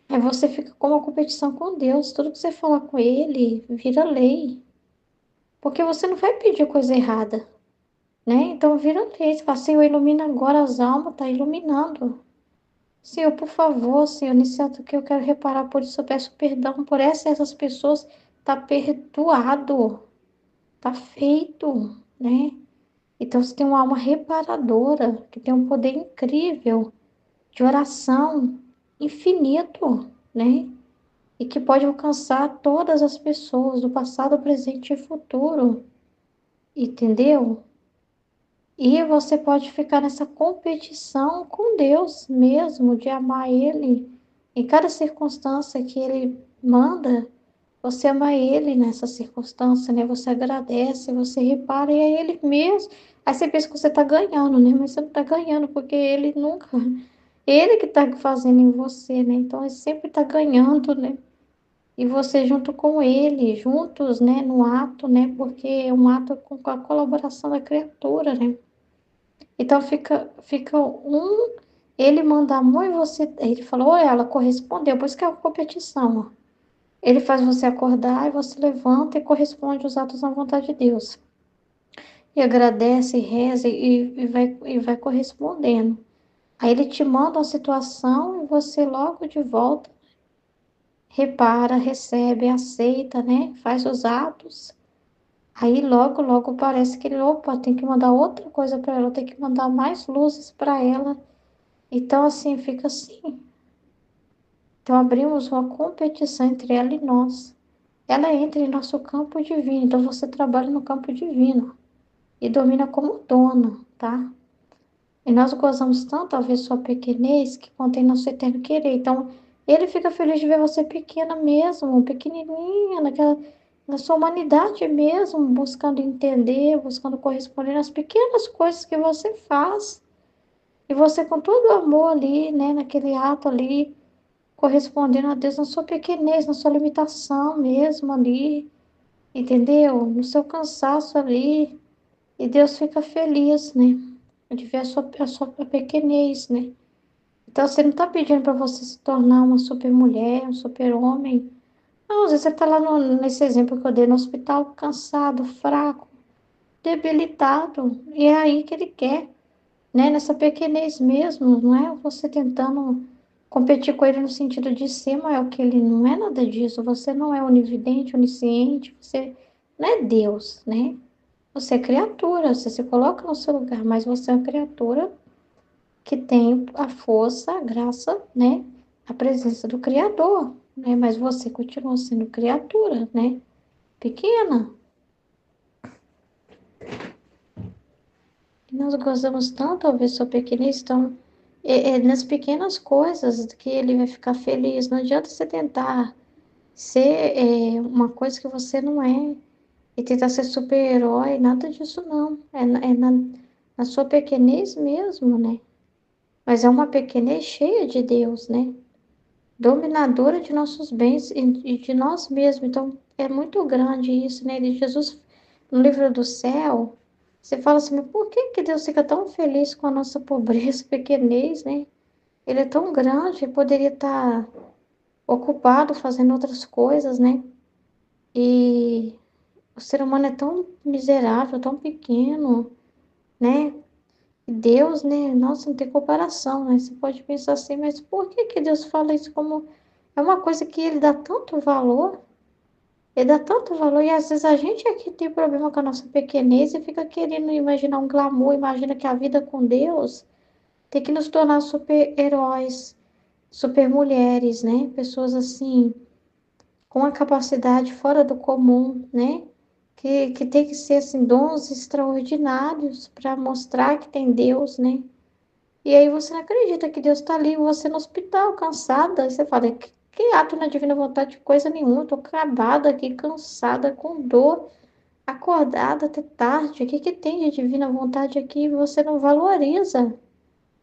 Aí você fica com uma competição com Deus. Tudo que você falar com Ele vira lei. Porque você não vai pedir coisa errada, né? Então vira lei. Você fala, Senhor, ilumina agora as almas, tá iluminando. Senhor, por favor, Senhor, nesse ato que eu quero reparar por isso, eu peço perdão por essas pessoas. Tá perdoado, tá feito, né? Então você tem uma alma reparadora, que tem um poder incrível de oração infinito, né? E que pode alcançar todas as pessoas do passado, presente e futuro, entendeu? E você pode ficar nessa competição com Deus mesmo, de amar Ele. Em cada circunstância que Ele manda, você ama Ele nessa circunstância, né? Você agradece, você repara, e é Ele mesmo. Aí você pensa que você está ganhando, né? Mas você não está ganhando, porque Ele nunca. Ele que está fazendo em você, né? Então Ele sempre está ganhando, né? E você junto com Ele, juntos, né? No ato, né? Porque é um ato com a colaboração da criatura, né? Então fica ele manda amor e você, ele falou, ela correspondeu, por isso que é uma competição, ó. Ele faz você acordar e você levanta e corresponde os atos à vontade de Deus. E agradece, e reza e vai correspondendo. Aí ele te manda uma situação e você logo de volta repara, recebe, aceita, né? Faz os atos. Aí logo, logo parece que ele, opa, tem que mandar outra coisa para ela, tem que mandar mais luzes para ela. Então, assim, fica assim. Então, abrimos uma competição entre ela e nós. Ela entra em nosso campo divino, então você trabalha no campo divino e domina como dona, tá? E nós gozamos tanto a ver sua pequenez que contém nosso eterno querer. Então, ele fica feliz de ver você pequena mesmo, pequenininha, na sua humanidade mesmo, buscando entender, buscando corresponder às pequenas coisas que você faz. E você com todo o amor ali, né, naquele ato ali, correspondendo a Deus na sua pequenez, na sua limitação mesmo ali, entendeu? No seu cansaço ali. E Deus fica feliz, né? De ver a sua pequenez, né? Então, você não tá pedindo para você se tornar uma super mulher, um super homem. Não, às vezes você tá lá nesse exemplo que eu dei no hospital, cansado, fraco, debilitado. E é aí que ele quer, né? Nessa pequenez mesmo, não é você tentando competir com ele no sentido de ser maior que ele. Não é nada disso. Você não é onividente, onisciente, você não é Deus, né? Você é criatura, você se coloca no seu lugar, mas você é uma criatura que tem a força, a graça, né? A presença do Criador, né? Mas você continua sendo criatura, né? Pequena. E nós gostamos tanto ao ver sua pequenez, então, é nas pequenas coisas que ele vai ficar feliz. Não adianta você tentar ser uma coisa que você não é e tentar ser super-herói, nada disso não. Na sua pequenez mesmo, né? Mas é uma pequenez cheia de Deus, né? Dominadora de nossos bens e de nós mesmos. Então, é muito grande isso, né? E Jesus, no livro do céu, você fala assim, mas por que que Deus fica tão feliz com a nossa pobreza, pequenez, né? Ele é tão grande, ele poderia estar ocupado fazendo outras coisas, né? E o ser humano é tão miserável, tão pequeno, né? Deus, né? Nossa, não tem comparação, né? Você pode pensar assim, mas por que que Deus fala isso como é uma coisa que ele dá tanto valor? Ele dá tanto valor e às vezes a gente aqui tem problema com a nossa pequenez e fica querendo imaginar um glamour, imagina que a vida com Deus tem que nos tornar super-heróis, super-mulheres, né? Pessoas assim, com a capacidade fora do comum, né? Que tem que ser assim, dons extraordinários para mostrar que tem Deus, né? E aí você não acredita que Deus está ali, você no hospital, cansada. Aí você fala, que ato na divina vontade de coisa nenhuma. Tô acabada aqui, cansada, com dor, acordada até tarde. O que que tem de divina vontade aqui? Você não valoriza.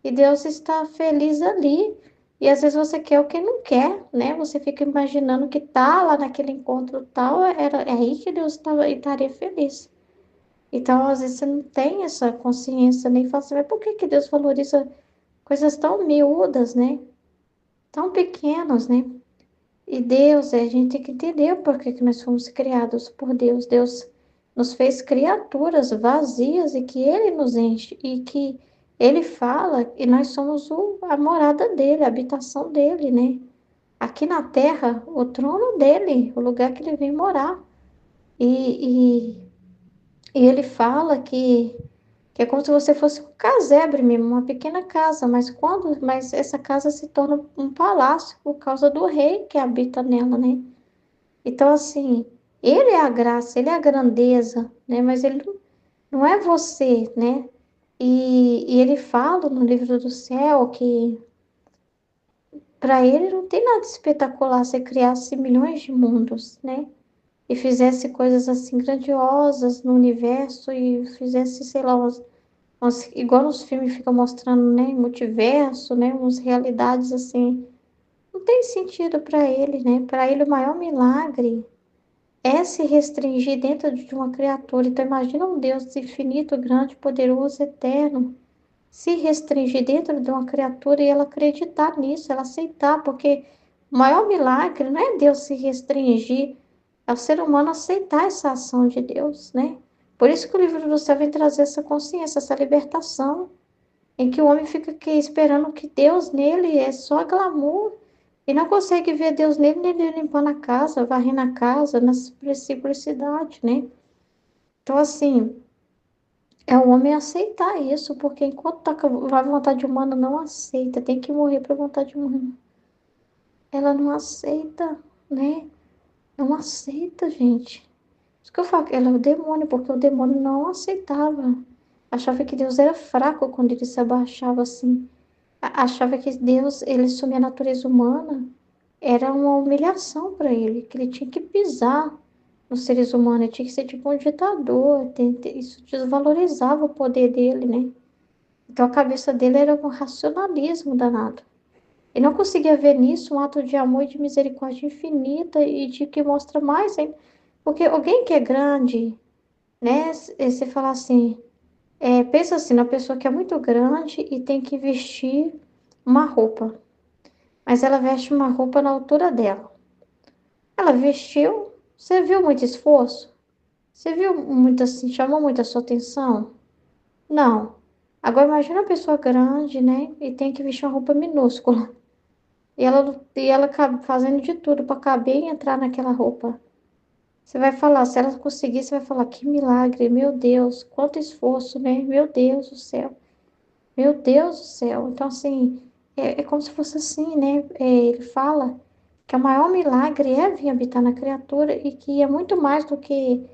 E Deus está feliz ali. E às vezes você quer o que não quer, né? Você fica imaginando que tá lá naquele encontro tal, é aí que Deus estaria feliz. Então, às vezes, você não tem essa consciência, nem fala assim, mas por que que Deus valoriza coisas tão miúdas, né? Tão pequenas, né? E Deus, a gente tem que entender por que que nós fomos criados por Deus. Deus nos fez criaturas vazias e que Ele nos enche e que Ele fala e nós somos a morada dele, a habitação dele, né? Aqui na terra, o trono dele, o lugar que ele vem morar. E, e, e ele fala que é como se você fosse um casebre mesmo, uma pequena casa, mas essa casa se torna um palácio por causa do rei que habita nela, né? Então, assim, ele é a graça, ele é a grandeza, né? Mas ele não é você, né? E ele fala no livro do céu que para ele não tem nada espetacular se criasse milhões de mundos, né? E fizesse coisas assim grandiosas no universo e fizesse, sei lá, igual nos filmes fica mostrando, né, multiverso, né, umas realidades assim, não tem sentido para ele, né? Para ele o maior milagre é se restringir dentro de uma criatura. Então imagina um Deus infinito, grande, poderoso, eterno, se restringir dentro de uma criatura e ela acreditar nisso, ela aceitar, porque o maior milagre não é Deus se restringir, é o ser humano aceitar essa ação de Deus, né? Por isso que o livro do céu vem trazer essa consciência, essa libertação em que o homem fica aqui esperando que Deus nele é só glamour e não consegue ver Deus nele, nem ele limpando a casa, varrendo a casa, na simplicidade, né? Então, assim, é o homem aceitar isso, porque enquanto tá com a vontade humana, não aceita, tem que morrer para a vontade humana. ela não aceita, né? Não aceita, gente. Isso que eu falo, ela é o demônio, porque o demônio não aceitava. Achava que Deus era fraco quando ele se abaixava assim. Achava que Deus, ele assumia a natureza humana, era uma humilhação para ele, que ele tinha que pisar nos seres humanos, ele tinha que ser tipo um ditador, isso desvalorizava o poder dele, né? Então a cabeça dele era um racionalismo danado. E não conseguia ver nisso um ato de amor e de misericórdia infinita e de que mostra mais, hein? Porque alguém que é grande, né? Você fala assim, pensa assim, na pessoa que é muito grande e tem que vestir uma roupa, mas ela veste uma roupa na altura dela. Ela vestiu, você viu muito esforço? Você viu muito assim, chamou muito a sua atenção? Não. Agora imagina a pessoa grande, né? E tem que vestir uma roupa minúscula. E ela fazendo de tudo para caber e entrar naquela roupa. Você vai falar, se ela conseguir, você vai falar, que milagre, meu Deus, quanto esforço, né? Meu Deus do céu, meu Deus do céu. Então, assim, é como se fosse assim, né? Ele fala que o maior milagre é vir habitar na criatura e que é muito mais do que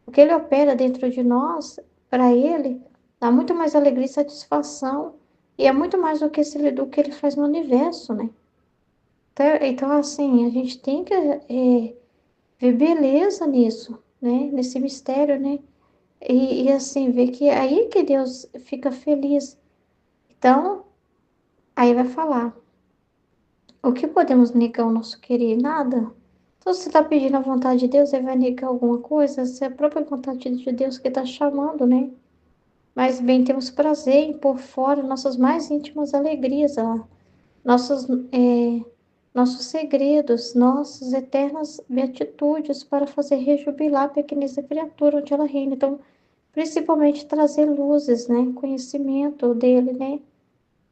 o que ele opera dentro de nós, para ele, dá muito mais alegria e satisfação. E é muito mais do que ele faz no universo, né? Então, assim, a gente tem que ver beleza nisso, né? Nesse mistério, né? E assim, ver que é aí que Deus fica feliz. Então, aí vai falar, o que podemos negar o nosso querer? Nada. Então, se você está pedindo a vontade de Deus, ele vai negar alguma coisa? Essa é a própria vontade de Deus que está chamando, né? Mas bem, temos prazer em pôr fora nossas mais íntimas alegrias, nossos, nossos segredos, nossas eternas beatitudes para fazer rejubilar a pequenez da criatura onde ela reina. Então, principalmente trazer luzes, né? Conhecimento dele, né?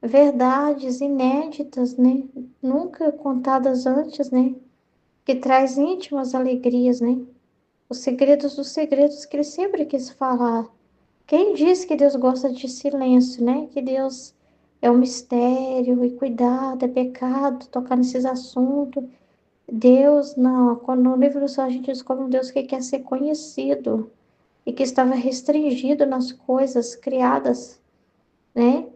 Verdades inéditas, né? Nunca contadas antes, né? Que traz íntimas alegrias, né? Os segredos dos segredos que ele sempre quis falar. Quem diz que Deus gosta de silêncio, né? Que Deus é um mistério e cuidado, é pecado tocar nesses assuntos. Deus, não. Quando no livro do céu a gente descobre um Deus que quer ser conhecido e que estava restringido nas coisas criadas, né?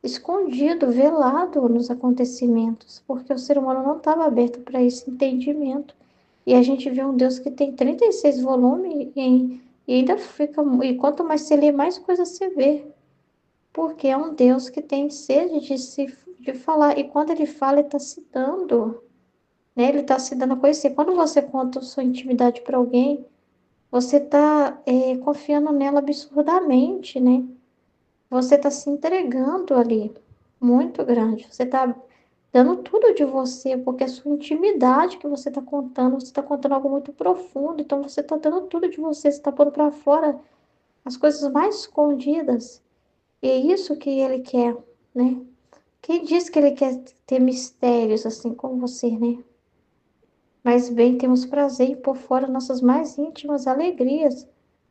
Escondido, velado nos acontecimentos, porque o ser humano não estava aberto para esse entendimento. E a gente vê um Deus que tem 36 volumes e ainda fica. E quanto mais você lê, mais coisas você vê. Porque é um Deus que tem sede de falar. E quando ele fala, ele está se dando. Né? Ele está se dando a conhecer. Quando você conta a sua intimidade para alguém, você está confiando nela absurdamente, né? Você está se entregando ali, muito grande. Você está dando tudo de você, porque a sua intimidade que você está contando algo muito profundo. Então você está dando tudo de você está pondo para fora as coisas mais escondidas. E é isso que ele quer, né? Quem diz que ele quer ter mistérios assim com você, né? Mas bem, temos prazer em pôr fora nossas mais íntimas alegrias,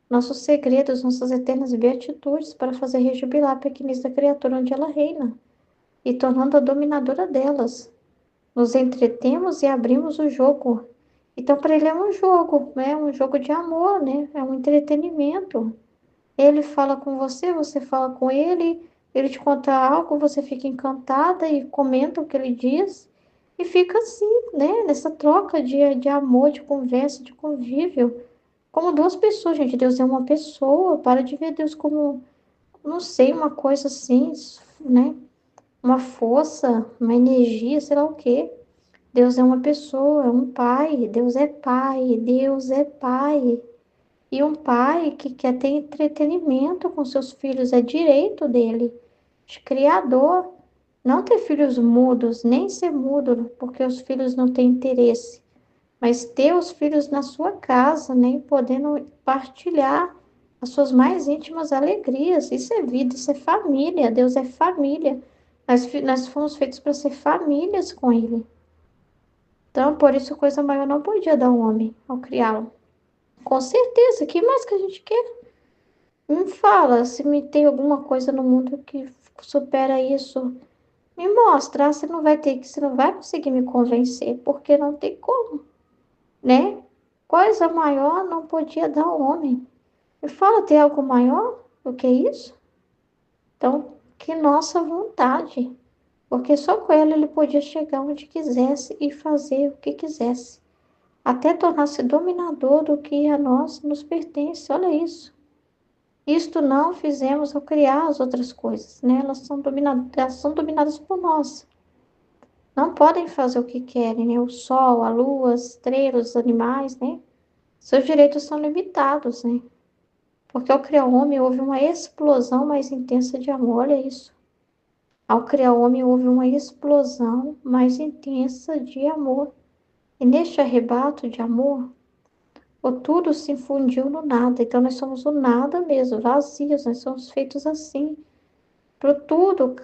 nossos segredos, nossas eternas beatitudes, para fazer rejubilar a pequenez da criatura onde ela reina, e tornando a dominadora delas. Nos entretemos e abrimos o jogo. Então, para ele é um jogo, né? Um jogo de amor, né? É um entretenimento. Ele fala com você, você fala com ele te conta algo, você fica encantada e comenta o que ele diz. E fica assim, né? Nessa troca de amor, de conversa, de convívio. Como duas pessoas, gente. Deus é uma pessoa. Para de ver Deus como, não sei, uma coisa assim, né? Uma força, uma energia, sei lá o quê. Deus é uma pessoa, é um pai. Deus é pai. Deus é pai. E um pai que quer ter entretenimento com seus filhos é direito dele, de criador. Não ter filhos mudos, nem ser mudo, porque os filhos não têm interesse, mas ter os filhos na sua casa, né? Podendo partilhar as suas mais íntimas alegrias. Isso é vida, isso é família. Deus é família. Nós fomos feitos para ser famílias com Ele. Então, por isso, coisa maior não podia dar ao homem ao criá-lo. Com certeza, que mais que a gente quer? Me fala se me tem alguma coisa no mundo que supera isso. Me mostra, você não vai conseguir me convencer, porque não tem como, né? Coisa maior não podia dar ao homem. Me fala, tem algo maior do que isso? Então, que nossa vontade, porque só com ela ele podia chegar onde quisesse e fazer o que quisesse, até tornar-se dominador do que a nós nos pertence. Olha isso. Isto não fizemos ao criar as outras coisas, né? Elas são dominadas por nós. Não podem fazer o que querem, né? O sol, a lua, as estrelas, os animais, né? Seus direitos são limitados, né? Porque ao criar o homem houve uma explosão mais intensa de amor, olha isso. Ao criar o homem houve uma explosão mais intensa de amor. E neste arrebato de amor, o tudo se fundiu no nada. Então nós somos o nada mesmo, vazios, nós somos feitos assim, para tudo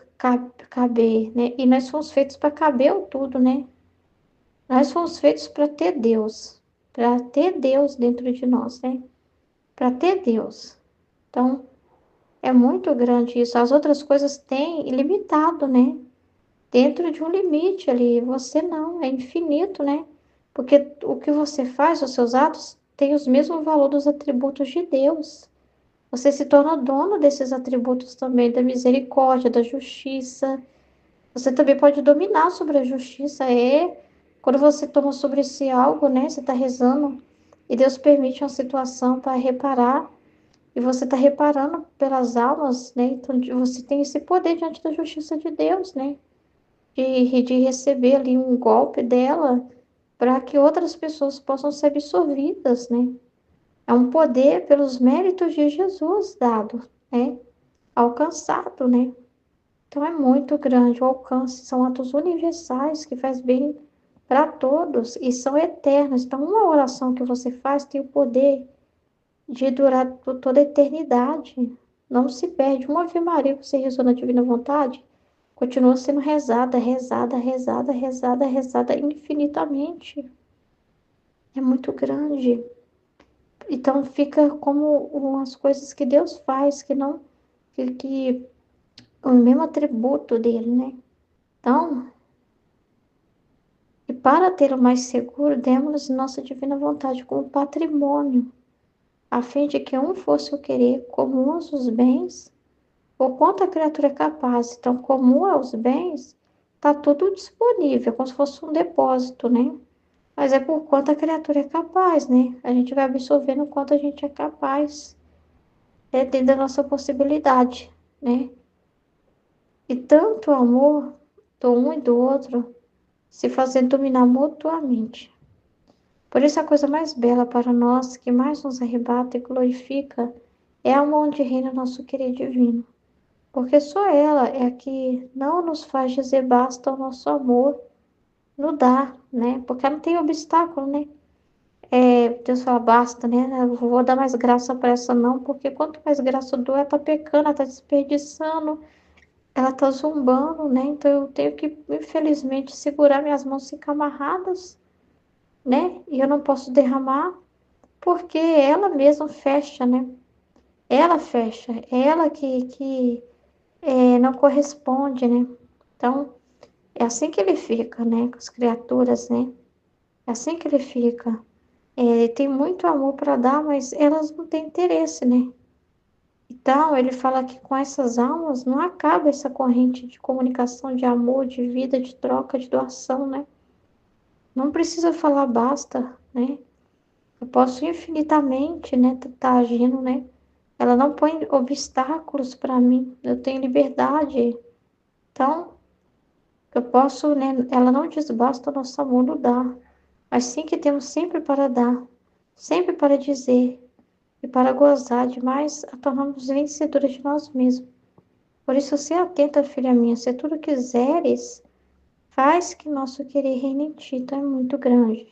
caber, né? E nós fomos feitos para caber o tudo, né? Nós fomos feitos para ter Deus dentro de nós, né? Para ter Deus. Então, é muito grande isso. As outras coisas têm limitado, né? Dentro de um limite ali. Você não, é infinito, né? Porque o que você faz, os seus atos, têm os mesmos valores dos atributos de Deus. Você se torna dono desses atributos também, da misericórdia, da justiça. Você também pode dominar sobre a justiça. Quando você toma sobre si algo, né? Você está rezando e Deus permite uma situação para reparar. E você está reparando pelas almas, né? Então você tem esse poder diante da justiça de Deus, né? De receber ali um golpe dela para que outras pessoas possam ser absorvidas, né? É um poder pelos méritos de Jesus dado, né? Alcançado, né? Então é muito grande o alcance, são atos universais que faz bem para todos e são eternos. Então uma oração que você faz tem o poder de durar por toda a eternidade. Não se perde. Uma Ave Maria que você rezou na Divina Vontade continua sendo rezada, rezada, rezada, rezada, rezada infinitamente. É muito grande. Então fica como umas coisas que Deus faz, que não, que o mesmo atributo dele, né? Então, e para ter o mais seguro, demos nossa divina vontade como patrimônio, a fim de que um fosse o querer como uns os bens, o quanto a criatura é capaz. Então, comum aos bens, está tudo disponível, como se fosse um depósito, né? Mas é por quanto a criatura é capaz, né? A gente vai absorvendo o quanto a gente é capaz, dentro da nossa possibilidade, né? E tanto o amor do um e do outro se fazendo dominar mutuamente. Por isso, a coisa mais bela para nós, que mais nos arrebata e glorifica, é a mão onde reina nosso querer divino. Porque só ela é a que não nos faz dizer basta o nosso amor no dar, né? Porque não tem obstáculo, né? Deus fala basta, né? Eu vou dar mais graça para essa não, porque quanto mais graça eu dou, ela tá pecando, ela tá desperdiçando, ela tá zombando, né? Então eu tenho que, infelizmente, segurar minhas mãos, ficar amarradas, né? E eu não posso derramar, porque ela mesma fecha, né? Ela fecha, é ela que não corresponde, né? Então, é assim que ele fica, né? Com as criaturas, né? É assim que ele fica. Tem muito amor para dar, mas elas não têm interesse, né? Então, ele fala que com essas almas não acaba essa corrente de comunicação, de amor, de vida, de troca, de doação, né? Não precisa falar basta, né? Eu posso infinitamente, né, tá agindo, né? Ela não põe obstáculos para mim. Eu tenho liberdade. Então, eu posso, né? Ela não diz basta o nosso amor no dar, mas sim que temos sempre para dar, sempre para dizer e para gozar demais a tornarmos vencedoras de nós mesmos. Por isso, se atenta, filha minha, se tudo quiseres, faz que nosso querer reine em ti. Então é muito grande.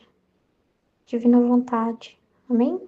Divina vontade. Amém?